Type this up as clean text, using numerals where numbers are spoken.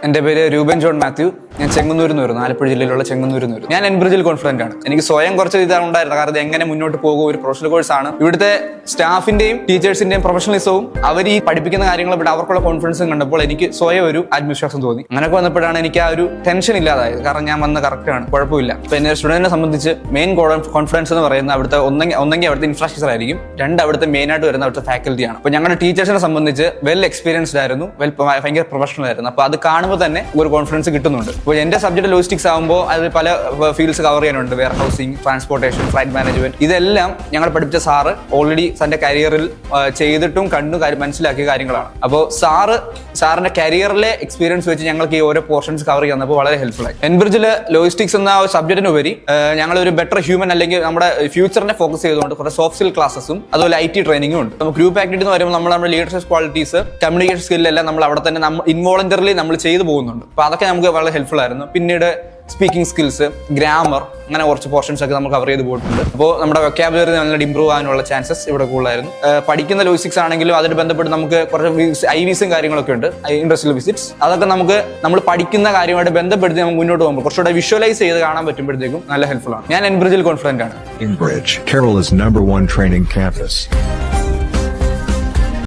എൻ്റെ പേര് രൂപൻ ജോൺ മാത്യു. ഞാൻ ചെങ്ങന്നൂരിൽ നിന്ന് വരുന്നു, ആലപ്പുഴ ജില്ലയിലുള്ള ചെങ്ങന്നൂരിൽ നിന്ന് വരും. ഞാൻ എൻബ്രിഡ്ജിൽ കോൺഫിഡന്റ് ആണ്. എനിക്ക് സ്വയം കുറച്ച് ഇതാണുണ്ടായിരുന്നു, കാരണം ഇത് എങ്ങനെ മുന്നോട്ട് പോകും, ഒരു പ്രൊഫഷണൽ കോഴ്സാണ്. ഇവിടുത്തെ സ്റ്റാഫിന്റെയും ടീച്ചേഴ്സിന്റെയും പ്രൊഫഷണലിസവും അവർ ഈ പഠിപ്പിക്കുന്ന കാര്യങ്ങൾ ഇവിടെ അവർക്കുള്ള കോൺഫിഡൻസും കണ്ടപ്പോൾ എനിക്ക് സ്വയം ഒരു ആത്മവിശ്വാസം തോന്നി. അങ്ങനെയൊക്കെ വന്നപ്പോഴാണ് എനിക്ക് ആ ഒരു ടെൻഷൻ ഇല്ലാതായത്, കാരണം ഞാൻ വന്ന കറക്റ്റ് ആണ്, കുഴപ്പമില്ല. ഇപ്പൊ എന്നെ സ്റ്റുഡന്റിനെ സംബന്ധിച്ച് മെയിൻ കോൺഫിഡൻസ് എന്ന് പറയുന്നത് അവിടുത്തെ ഒന്നെങ്കിൽ അവിടുത്തെ ഇൻഫ്രാസ്ട്രക്ചർ ആയിരിക്കും, അവിടുത്തെ മെയിൻ ആയിട്ട് വരുന്ന അവിടുത്തെ ഫാക്കൽറ്റിയാണ്. അപ്പൊ ഞങ്ങളുടെ ടീച്ചേഴ്സിനെ സംബന്ധിച്ച് വെൽ എക്സ്പീരിയൻസ്ഡ് ആയിരുന്നു, ഭയങ്കര പ്രൊഫഷണൽ ആയിരുന്നു. അപ്പൊ അത് കാണുമ്പോൾ തന്നെ ഒരു കോൺഫിഡൻസ് കിട്ടുന്നുണ്ട്. അപ്പോൾ എന്റെ സബ്ജക്ട് ലോജിസ്റ്റിക്സ് ആകുമ്പോൾ അത് പല ഫീൽഡ്സ് കവർ ചെയ്യാനുണ്ട്. Warehousing, transportation, flight management, ഇതെല്ലാം ഞങ്ങൾ പഠിപ്പിച്ച സാറ് ഓൾറെഡി തന്റെ കരിയറിൽ ചെയ്തിട്ടും കണ്ടു മനസ്സിലാക്കിയ കാര്യങ്ങളാണ്. അപ്പോൾ സാറിന്റെ കരിയറിലെ എക്സ്പീരിയൻസ് വെച്ച് ഞങ്ങൾക്ക് ഈ ഓരോ പോർഷൻസ് കവർ ചെയ്യുന്നപ്പോൾ വളരെ ഹെൽപ്ഫുൾ ആയി. എൻബ്രിഡ്ജിൽ ലോജിസ്റ്റിക്സ് എന്ന സബ്ജക്റ്റിനുപരി ഞങ്ങൾ ഒരു ബെറ്റർ ഹ്യൂമൻ അല്ലെങ്കിൽ നമ്മുടെ ഫ്യൂച്ചറിനെ ഫോക്കസ് ചെയ്തുകൊണ്ട് കുറേ സോഫ്റ്റ് സ്കിൽ ക്ലാസ്സും അതുപോലെ IT ട്രെയിനിങ്ങും ഉണ്ട്. നമുക്ക് ഗ്രൂപ്പ് ആക്ടിവിറ്റി എന്ന് പറയുമ്പോൾ നമ്മുടെ ലീഡർഷിപ്പ് ക്വാളിറ്റീസ്, കമ്മ്യൂണിക്കേഷൻ സ്കില്ലെല്ലാം നമ്മൾ അവിടെ തന്നെ ഇൻവോളണ്ടറിലി നമ്മൾ ചെയ്തു പോകുന്നുണ്ട്. അപ്പൊ അതൊക്കെ നമുക്ക് വളരെ ഹെൽപ്ഫുൾ ആയിരുന്നു. പിന്നീട് സ്പീക്കിംഗ് സ്കിൽസ്, ഗ്രാമർ, അങ്ങനെ കുറച്ച് പോർഷൻസ് ഒക്കെ നമുക്ക് കവർ ചെയ്ത് പോയിട്ടുണ്ട്. അപ്പോൾ നമ്മുടെ വൊക്കാബുലറി നന്നായിട്ട് ഇമ്പ്രൂവ് ആകാനുള്ള ചാൻസസ് ഇവിടെ കൂടുതലായിരുന്നു. പഠിക്കുന്ന ലോജിസ്റ്റിക്സ് ആണെങ്കിലും അതിന് ബന്ധപ്പെട്ട് നമുക്ക് കുറച്ച് IVs കാര്യങ്ങളൊക്കെ ഉണ്ട്, ഇൻഡസ്ട്രിയൽ വിസിറ്റ്സ്. അതൊക്കെ നമ്മൾ പഠിക്കുന്ന കാര്യമായിട്ട് ബന്ധപ്പെടുത്തി നമുക്ക് മുന്നോട്ട് പോകുമ്പോൾ കുറച്ചുകൂടെ വിഷ്വലൈസ് ചെയ്ത് കാണാൻ പറ്റുമ്പോഴത്തേക്കും നല്ല ഹെൽപ്ഫുൾ ആണ്. ഞാൻ എൻബ്രിഡ്ജിൽ കോൺഫിഡന്റ് ആണ്. Enbridge, Kerala's #1 training campus.